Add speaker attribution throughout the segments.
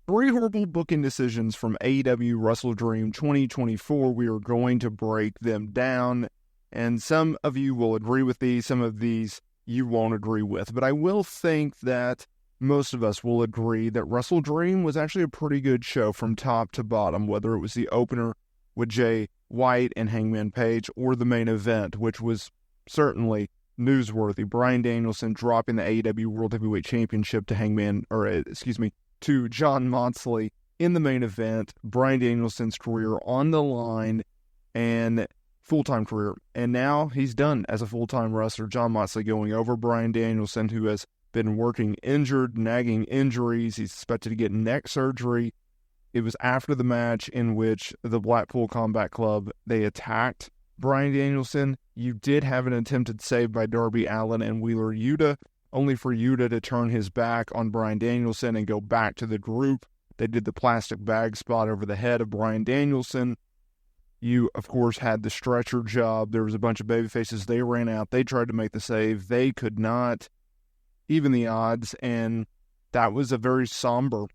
Speaker 1: Three horrible booking decisions from AEW WrestleDream 2024. We are going to break them down, and some of you will agree with these, some of these you won't agree with. But I will think that most of us will agree that WrestleDream was actually a pretty good show from top to bottom, whether it was the opener with Jay White and Hangman Page or the main event, which was certainly newsworthy. Bryan Danielson dropping the AEW World Heavyweight Championship to Jon Moxley in the main event. Bryan Danielson's career on the line and full-time career. And now he's done as a full-time wrestler. Jon Moxley going over Bryan Danielson, who has been working injured, nagging injuries. He's expected to get neck surgery. It was after the match in which the Blackpool Combat Club, they attacked Bryan Danielson. You did have an attempted save by Darby Allin and Wheeler Yuta, only for Yuta to turn his back on Bryan Danielson and go back to the group. They did the plastic bag spot over the head of Bryan Danielson. You, of course, had the stretcher job. There was a bunch of babyfaces. They ran out. They tried to make the save. They could not even the odds, and that was a very somber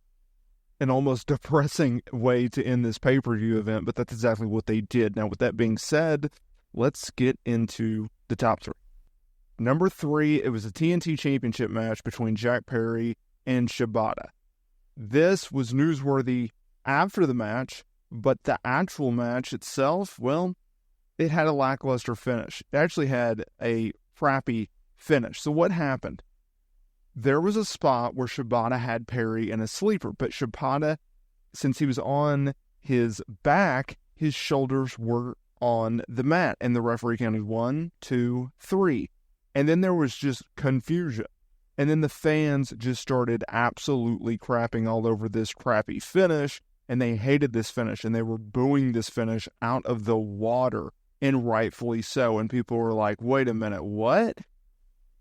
Speaker 1: and almost depressing way to end this pay-per-view event, but that's exactly what they did. Now, with that being said, let's get into the top three. Number 3, it was a TNT Championship match between Jack Perry and Shibata. This was newsworthy after the match, but the actual match itself, well, it had a lackluster finish. It actually had a crappy finish. So what happened? There was a spot where Shibata had Perry in a sleeper, but Shibata, since he was on his back, his shoulders were on the mat, and the referee counted 1, 2, 3. And then there was just confusion. And then the fans just started absolutely crapping all over this crappy finish, and they hated this finish, and they were booing this finish out of the water, and rightfully so. And people were like, wait a minute, what?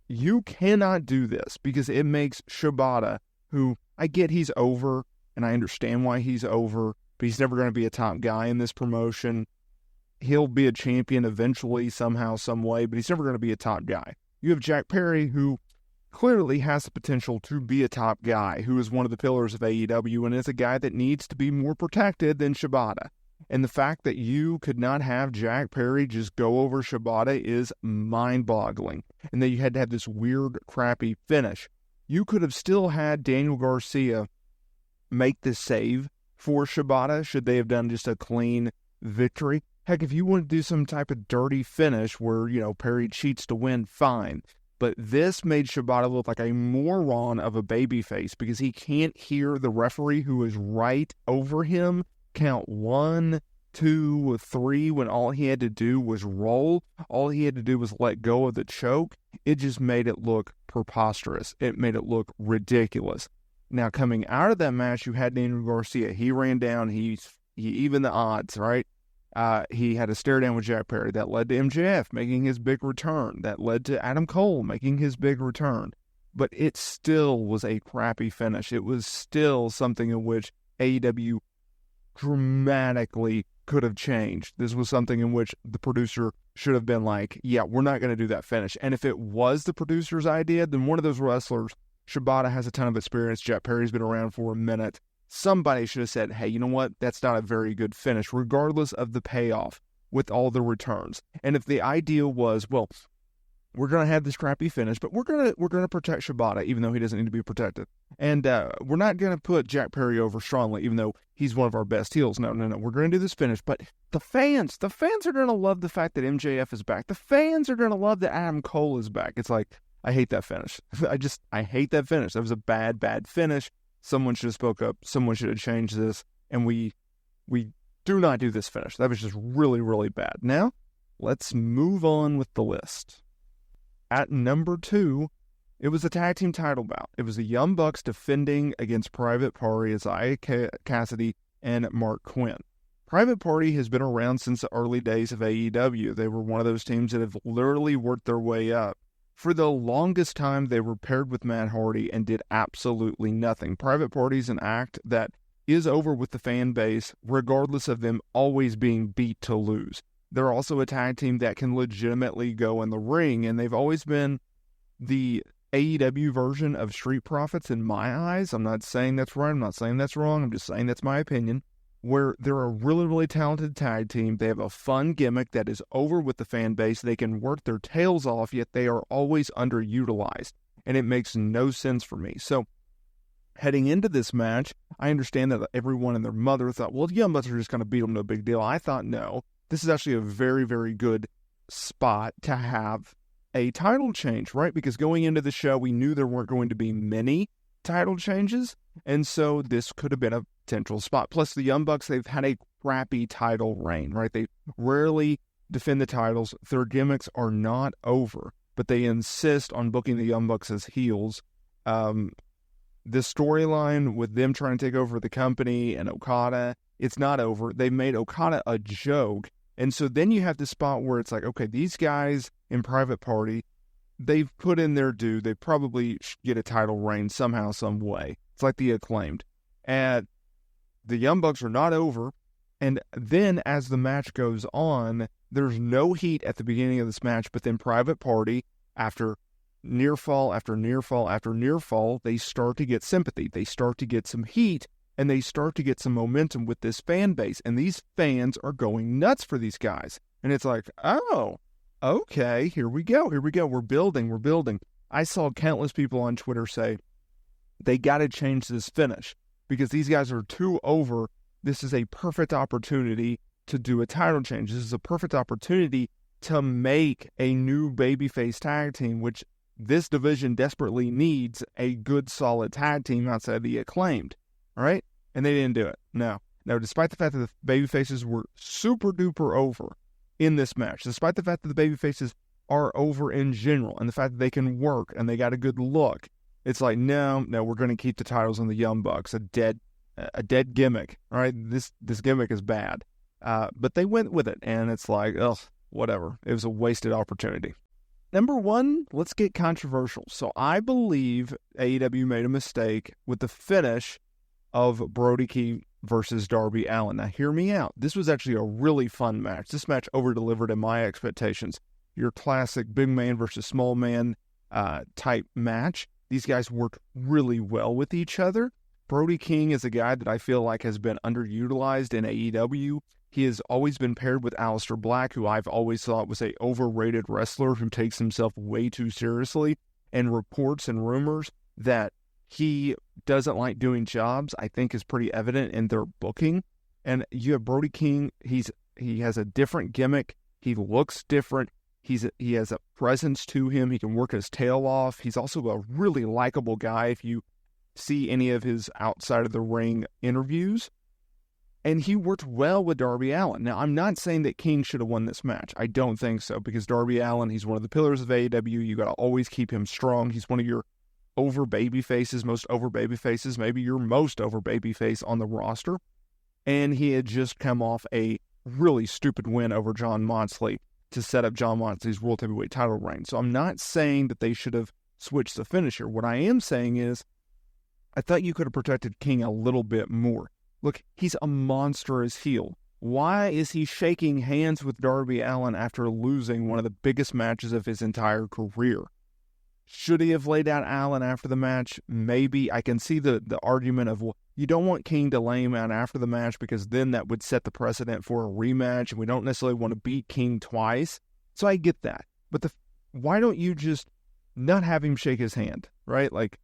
Speaker 1: You cannot do this, because it makes Shibata, who I get he's over, and I understand why he's over, but he's never going to be a top guy in this promotion. He'll be a champion eventually, somehow, some way, but he's never going to be a top guy. You have Jack Perry, who clearly has the potential to be a top guy, who is one of the pillars of AEW, and is a guy that needs to be more protected than Shibata. And the fact that you could not have Jack Perry just go over Shibata is mind-boggling. And that you had to have this weird, crappy finish. You could have still had Daniel Garcia make the save for Shibata, should they have done just a clean victory. Heck, if you want to do some type of dirty finish where, Perry cheats to win, fine. But this made Shibata look like a moron of a babyface, because he can't hear the referee who is right over him count 1, 2, 3 when all he had to do was roll. All he had to do was let go of the choke. It just made it look preposterous. It made it look ridiculous. Now, coming out of that match, you had Daniel Garcia. He ran down. He evened the odds, right? He had a stare down with Jack Perry. That led to MJF making his big return. That led to Adam Cole making his big return. But it still was a crappy finish. It was still something in which AEW dramatically could have changed. This was something in which the producer should have been like, yeah, we're not going to do that finish. And if it was the producer's idea, then one of those wrestlers, Shibata has a ton of experience, Jack Perry's been around for a minute, somebody should have said, hey, you know what? That's not a very good finish, regardless of the payoff with all the returns. And if the idea was, well, we're going to have this crappy finish, but we're going to protect Shibata, even though he doesn't need to be protected. And we're not going to put Jack Perry over strongly, even though he's one of our best heels. No. We're going to do this finish. But the fans are going to love the fact that MJF is back. The fans are going to love that Adam Cole is back. It's like, I hate that finish. I hate that finish. That was a bad finish. Someone should have spoke up. Someone should have changed this. And we do not do this finish. That was just really, really bad. Now, let's move on with the list. At number 2, it was a tag team title bout. It was the Young Bucks defending against Private Party, Isaiah Cassidy and Mark Quinn. Private Party has been around since the early days of AEW. They were one of those teams that have literally worked their way up. For the longest time, they were paired with Matt Hardy and did absolutely nothing. Private Party is an act that is over with the fan base, regardless of them always being beat to lose. They're also a tag team that can legitimately go in the ring, and they've always been the AEW version of Street Profits in my eyes. I'm not saying that's right. I'm not saying that's wrong. I'm just saying that's my opinion. Where they're a really, really talented tag team. They have a fun gimmick that is over with the fan base. They can work their tails off, yet they are always underutilized. And it makes no sense for me. So, heading into this match, I understand that everyone and their mother thought, well, the Young Bucks are just going to beat them, no big deal. I thought, no. This is actually a very, very good spot to have a title change, right? Because going into the show, we knew there weren't going to be many title changes. And so this could have been a potential spot. Plus, the Young Bucks, they've had a crappy title reign, right? They rarely defend the titles. Their gimmicks are not over, but they insist on booking the Young Bucks as heels. The storyline with them trying to take over the company and Okada, it's not over. They made Okada a joke. And so then you have this spot where it's like, okay, these guys in Private Party, they've put in their due. They probably get a title reign somehow, some way. It's like the Acclaimed. And the Young Bucks are not over. And then as the match goes on, there's no heat at the beginning of this match, but then Private Party, after near fall after near fall after near fall, they start to get sympathy. They start to get some heat, and they start to get some momentum with this fan base. And these fans are going nuts for these guys. And it's like, oh, okay, here we go. We're building. I saw countless people on Twitter say, they got to change this finish because these guys are too over. This is a perfect opportunity to do a title change. This is a perfect opportunity to make a new babyface tag team, which this division desperately needs a good, solid tag team outside the Acclaimed. All right? And they didn't do it. No, despite the fact that the babyfaces were super duper over in this match, despite the fact that the babyfaces are over in general, and the fact that they can work and they got a good look, it's like, no, we're going to keep the titles on the Young Bucks, a dead gimmick. All right? This gimmick is bad. But they went with it, and it's like, ugh, whatever. It was a wasted opportunity. Number one, let's get controversial. So I believe AEW made a mistake with the finish of Brody King versus Darby Allin. Now, hear me out. This was actually a really fun match. This match over-delivered in my expectations. Your classic big man versus small man type match. These guys worked really well with each other. Brody King is a guy that I feel like has been underutilized in AEW. He has always been paired with Aleister Black, who I've always thought was a overrated wrestler who takes himself way too seriously, and reports and rumors that he doesn't like doing jobs, I think is pretty evident in their booking. And you have Brody King, he has a different gimmick, he looks different, he has a presence to him, he can work his tail off. He's also a really likable guy if you see any of his outside of the ring interviews. And he worked well with Darby Allin. Now, I'm not saying that King should have won this match. I don't think so, because Darby Allin, he's one of the pillars of AEW. You got to always keep him strong. He's one of your over baby faces, most over baby faces, maybe your most over baby face on the roster. And he had just come off a really stupid win over Jon Moxley to set up Jon Moxley's World Heavyweight title reign. So I'm not saying that they should have switched the finisher. What I am saying is, I thought you could have protected King a little bit more. Look, he's a monstrous heel. Why is he shaking hands with Darby Allin after losing one of the biggest matches of his entire career? Should he have laid out Allin after the match? Maybe. I can see the argument of, well, you don't want King to lay him out after the match because then that would set the precedent for a rematch, and we don't necessarily want to beat King twice. So I get that. But why don't you just not have him shake his hand, right? Like,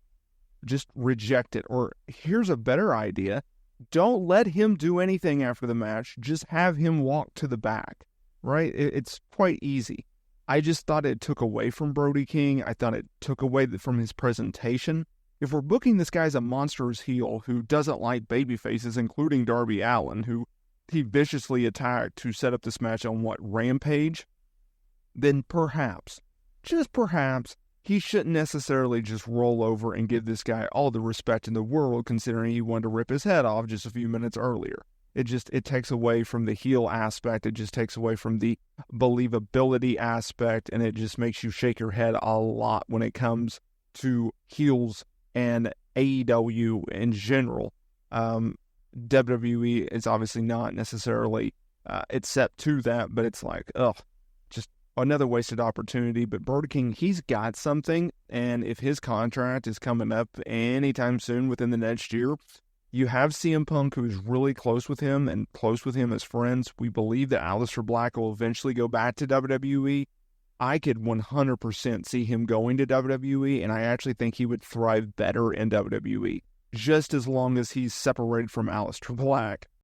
Speaker 1: just reject it. Or here's a better idea. Don't let him do anything after the match. Just have him walk to the back, right? It's quite easy. I just thought it took away from Brody King. I thought it took away from his presentation. If we're booking this guy as a monstrous heel who doesn't like baby faces, including Darby Allin, who he viciously attacked to set up this match on Rampage, then perhaps, just perhaps, he shouldn't necessarily just roll over and give this guy all the respect in the world, considering he wanted to rip his head off just a few minutes earlier. It takes away from the heel aspect. It just takes away from the believability aspect, and it just makes you shake your head a lot when it comes to heels and AEW in general. WWE is obviously not necessarily accept to that, but it's like, another wasted opportunity. But Brody King, he's got something, and if his contract is coming up anytime soon within the next year, you have CM Punk, who's really close with him and close with him as friends. We believe that Aleister Black will eventually go back to WWE. I could 100% see him going to WWE, and I actually think he would thrive better in WWE, just as long as he's separated from Aleister Black.